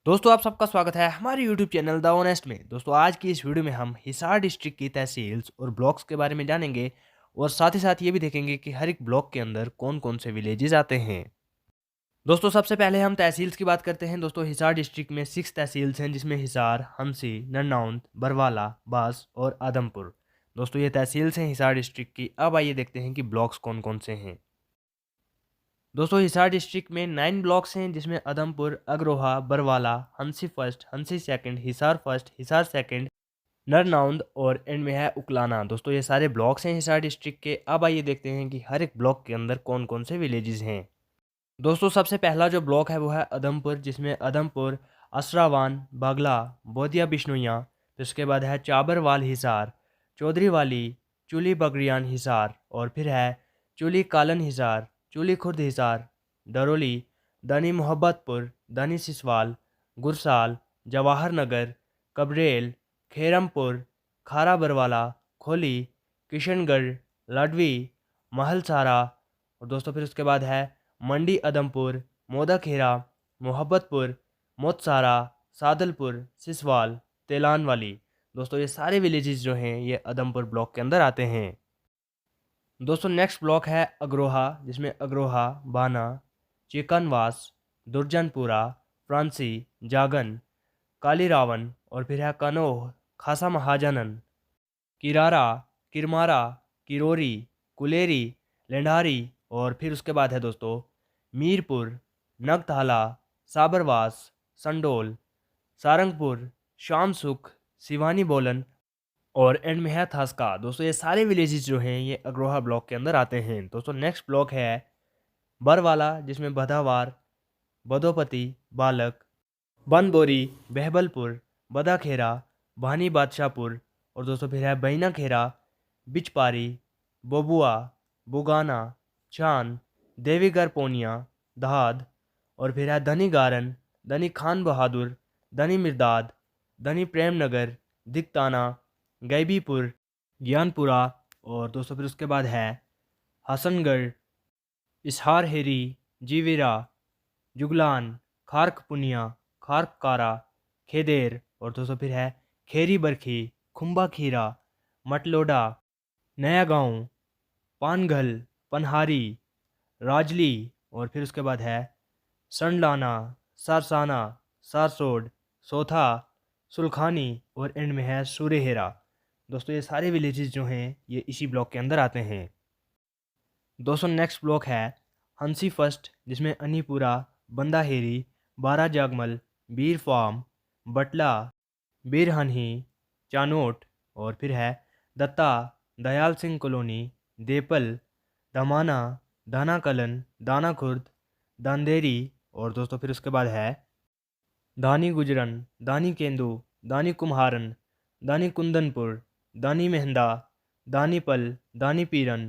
दोस्तों आप सबका स्वागत है हमारे यूट्यूब चैनल द ऑनेस्ट में। दोस्तों आज की इस वीडियो में हम हिसार डिस्ट्रिक्ट की तहसील्स और ब्लॉक्स के बारे में जानेंगे और साथ ही साथ ये भी देखेंगे कि हर एक ब्लॉक के अंदर कौन कौन से विलेजेस आते हैं। दोस्तों सबसे पहले हम तहसील्स की बात करते हैं। दोस्तों हिसार डिस्ट्रिक्ट में 6 तहसील्स हैं जिसमें हिसार, हंसी, नरनौंद, बरवाला, बास और आदमपुर। दोस्तों ये तहसील्स हैं हिसार डिस्ट्रिक्ट की। अब आइए देखते हैं कि ब्लॉक्स कौन कौन से हैं। दोस्तों हिसार डिस्ट्रिक्ट में 9 ब्लॉक्स हैं जिसमें Adampur, Agroha, Barwala, Hansi first, Hansi second, Hisar first, Hisar second, Narnaund और एंड में है उकलाना। दोस्तों ये सारे ब्लॉक्स हैं हिसार डिस्ट्रिक्ट के। अब आइए देखते हैं कि हर एक ब्लॉक के अंदर कौन कौन से विलेजेस हैं। दोस्तों सबसे पहला जो ब्लॉक है वो है आदमपुर, जिसमें आदमपुर, असरावान, बागला, बोदिया बिश्नोइयाँ, फिर उसके बाद है चाबरवाल हिसार, चौधरी वाली, चुली बगड़ियान हिसार और फिर है चुली कालन हिसार, चुली खुर्द हिसार, डरोली, दानी मोहब्बतपुर, दानी सिसवाल, गुरसाल, जवाहर नगर, कबरेल, खेरमपुर, खारा बरवाला, खोली, किशनगढ़, लाडवी, महलसारा और दोस्तों फिर उसके बाद है मंडी आदमपुर, मोदाखेरा, मोहब्बतपुर, मोतसारा, सादलपुर, सिसवाल, तेलान वाली। दोस्तों ये सारे विलेजेस जो हैं ये आदमपुर ब्लॉक के अंदर आते हैं। दोस्तों नेक्स्ट ब्लॉक है अग्रोहा, जिसमें अग्रोहा, बाना, चिकनवास, दुर्जनपुरा, फ्रांसी, जागन, कालीरावन और फिर है कनोह, खासा महाजनन, किरारा, किरमारा, किरोरी, कुलेरी, लेंडारी और फिर उसके बाद है दोस्तों मीरपुर, नगथाला, साबरवास, संडोल, सारंगपुर, शाम सुख, सिवानी बोलन और एंड में है थास्का। दोस्तों ये सारे विलेजेस जो हैं ये अग्रोहा ब्लॉक के अंदर आते हैं। दोस्तों नेक्स्ट ब्लॉक है बरवाला, जिसमें बधावार, बदोपति, बालक, बनबोरी, बहबलपुर, बदाखेरा, भानी बादशाहपुर और दोस्तों फिर है बैना खेरा, बिचपारी, बोबुआ, बुगाना, चांद, देवीगर पोनिया, दहाद और फिर है धनी गारन, धनी खान बहादुर, धनी मिर्दाद, धनी प्रेमनगर, दिकताना, गैबीपुर, ज्ञानपुरा और दोस्तों फिर उसके बाद है हसनगढ़, इसहार हेरी, जीविरा, जुगलान, खारक पुनिया, खारक कारा, खेदेर और दोस्तों फिर है खेरी बरखी, खुम्बा खीरा, मटलोडा, नया गांव, पानगल, पनहारी, राजली और फिर उसके बाद है संडलाना, सारसाना, सारसोड, सोथा, सुलखानी और एंड में है सूरेहेरा। दोस्तों ये सारे विलेजेस जो हैं ये इसी ब्लॉक के अंदर आते हैं। दोस्तों नेक्स्ट ब्लॉक है हंसी फर्स्ट, जिसमें अनीपुरा, बंदाहेरी, बारा जागमल, बीर फार्म, बटला, बीरहनही, चानोट और फिर है दत्ता, दयाल सिंह कॉलोनी, देपल, दमाना, दाना कलन, दाना खुर्द, दांदेरी और दोस्तों फिर उसके बाद है दानी गुजरन, दानी केंदू, दानी कुम्हारन, दानी कुंदनपुर, दानी मेहंदा, दानीपल, दानी पीरन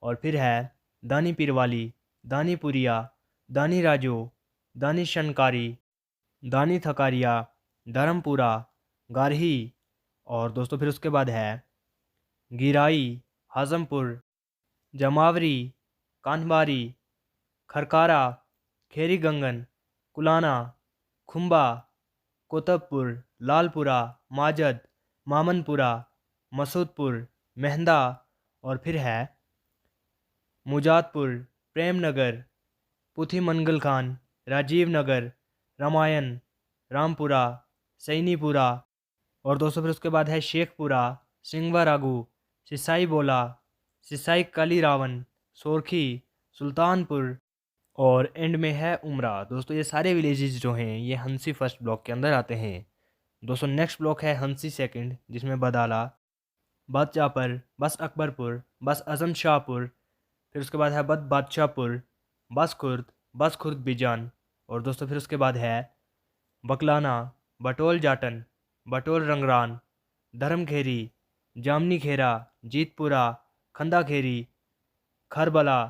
और फिर है दानी पीरवाली, दानी पुरिया, दानी राजो, दानी शनकारी, दानी थकारिया, धर्मपुरा, गारही और दोस्तों फिर उसके बाद है गिराई, हाजमपुर, जमावरी, कांधबारी, खरकारा, खेरी गंगन, कुलाना, खुम्बा, कोतबपुर, लालपुरा, माजद, मामनपुरा, मसूदपुर, मेहंदा और फिर है मुजातपुर, प्रेमनगर, पुथी मनगल खान, राजीव नगर, रामायण, रामपुरा, सैनीपुरा और दोस्तों फिर उसके बाद है शेखपुरा, सिंगवा रागू, सिसाई बोला, सिसाई काली रावन, सोरखी, सुल्तानपुर और एंड में है उमरा। दोस्तों ये सारे विलेजेस जो हैं ये हंसी फर्स्ट ब्लॉक के अंदर आते हैं। दोस्तों नेक्स्ट ब्लॉक है हंसी सेकंड, जिसमें बदाला, बद जापर, बस अकबरपुर, बस अजम शाहपुर, फिर उसके बाद है बद बादशाहपुर, बस खुर्द बीजान और दोस्तों फिर उसके बाद है बकलाना, बटोल जाटन, बटोल रंगरान, धर्मखेरी, जामनी खेरा, जीतपुरा, खंदा खेरी, खरबला,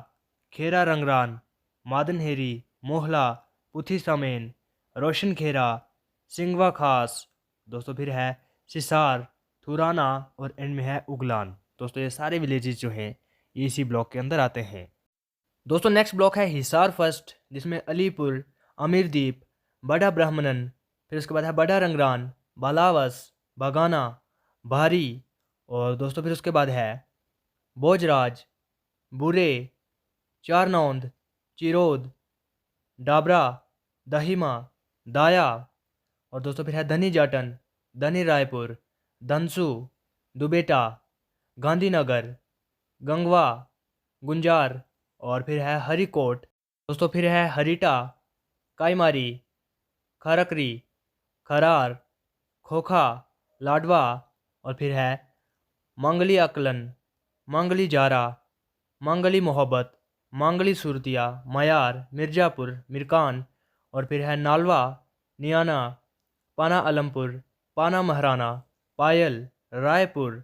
खेरा रंगरान, मादनहेरी, मोहला, पुथी समेन, रोशन खेरा, सिंगवा खास, दोस्तों फिर है सिसार, थुराना और एंड में है उगलान। दोस्तों ये सारे विलेजेस जो हैं ये इसी ब्लॉक के अंदर आते हैं। दोस्तों नेक्स्ट ब्लॉक है हिसार फर्स्ट, जिसमें अलीपुर, अमीरदीप, बड़ा ब्राह्मणन, फिर उसके बाद है बड़ा रंगरान, बालावस, बागाना, भारी। और दोस्तों फिर उसके बाद है बोजराज, बुरे, चारनौंद, चिरोद, डाबरा, दहिमा, दाया। और दोस्तों फिर है धनी जाटन, धनी रायपुर, धनसू, दुबेटा, गांधीनगर, गंगवा, गुंजार। और फिर है हरिकोट। दोस्तों फिर है हरिटा, काईमारी, खरकरी, खरार, खोखा, लाडवा। और फिर है मांगली अकलन, मांगली जारा, मांगली मोहब्बत, मांगली सुरतिया, मयार, मिर्ज़ापुर, मिरकान। और फिर है नालवा, नियाना, पाना अलमपुर, पाना महाराना, पायल, रायपुर,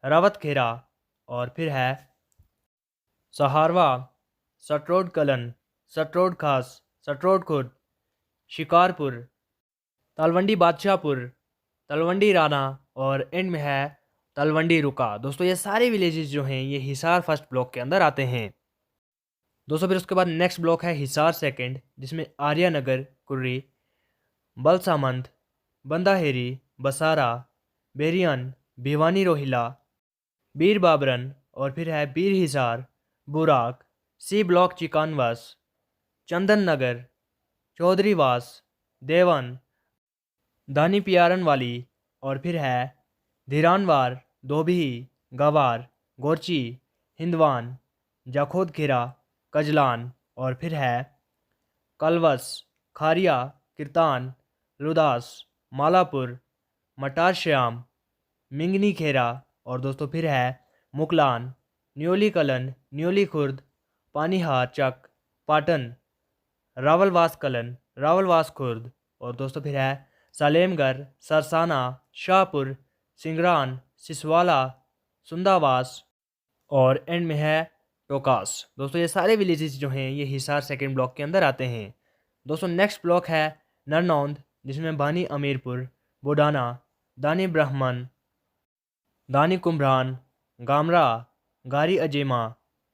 रावतखेरा। और फिर है सहारवा, सटरोड कलन, सटरोड खास, सटरोड खुर्द, शिकारपुर, तलवंडी बादशाहपुर, तलवंडी राना। और एंड में है तलवंडी रुका। दोस्तों ये सारे विलेजेस जो हैं ये हिसार फर्स्ट ब्लॉक के अंदर आते हैं। दोस्तों फिर उसके बाद नेक्स्ट ब्लॉक है हिसार सेकंड, जिसमें आर्यानगर, कुर्री, बलसामंत, बंदाहेरी, बसारा, बेरियन, भिवानी रोहिला, बीर बाबरन। और फिर है बीर हिसार, बुराक, सी ब्लॉक चिकानवास, चंदन नगर, चौधरीवास, देवन, दानी पियारन वाली। और फिर है धीरानवार, धोबी, गवार, गोरची, हिंदवान, जाखोद खेरा, कजलान। और फिर है कलवस, खारिया, किरतान, लुदास, मालापुर, मटार श्याम, मिंगनी खेरा। और दोस्तों फिर है मुकलान, न्योली कलन, न्योली खुर्द, पानीहार चक, पाटन, रावलवास कलन, रावलवास खुर्द। और दोस्तों फिर है सालेमगढ़, सरसाना, शाहपुर, सिंगरान, सिसवाला, सुंदावास। और एंड में है टोकास। दोस्तों ये सारे विलेजेस जो हैं ये हिसार सेकंड ब्लॉक के अंदर आते हैं। दोस्तों नेक्स्ट ब्लॉक है नरनौंद, जिसमें बानी अमीरपुर, बुडाना, दानी ब्राह्मण, दानी कुम्भरान, गामरा, गारी अजेमा,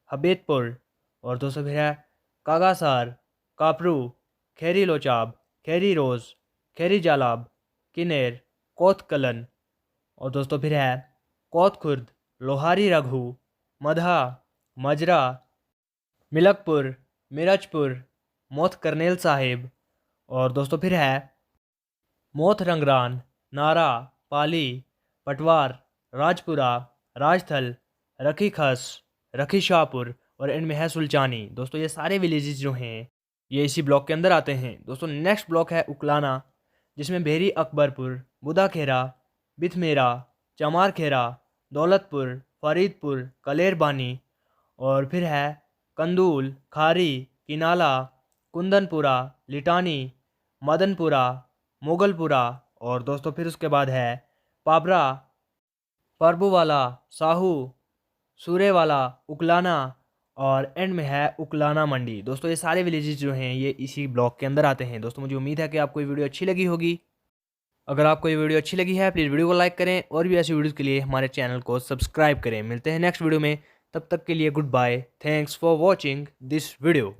हबेतपुर। और दोस्तों फिर है कागासार, कापरू, खेरी लोचाब, खेरी रोज़, खेरी जालाब, किनेर, कोतकलन। और दोस्तों फिर है कोत खुर्द, लोहारी रघु, मधा, मजरा, मिलकपुर, मिरजपुर, मोथ करनेल साहिब। और दोस्तों फिर है मोथ रंगरान, नारा, पाली, पटवार, राजपुरा, राजथल, रखी खस, रखी शाहपुर। और एंड में है सुलचानी। दोस्तों ये सारे विलेजेस जो हैं ये इसी ब्लॉक के अंदर आते हैं। दोस्तों नेक्स्ट ब्लॉक है उकलाना, जिसमें भेरी अकबरपुर, बुदा खेरा, बिथमेरा, चमार खेरा, दौलतपुर, फरीदपुर, कलेरबानी। और फिर है कंदूल, खारी, किनाला, कुंदनपुरा, लिटानी, मदनपुरा, मुगलपुरा। और दोस्तों फिर उसके बाद है पाबरा, परबूवाला, साहू, सूरेवाला, उकलाना। और एंड में है उकलाना मंडी। दोस्तों ये सारे विलेजेस जो हैं ये इसी ब्लॉक के अंदर आते हैं। दोस्तों मुझे उम्मीद है कि आपको ये वीडियो अच्छी लगी होगी। अगर आपको ये वीडियो अच्छी लगी है प्लीज़ वीडियो को लाइक करें और भी ऐसी वीडियोज़ के लिए हमारे चैनल को सब्सक्राइब करें। मिलते हैं नेक्स्ट वीडियो में, तब तक के लिए goodbye. Thanks for watching this video.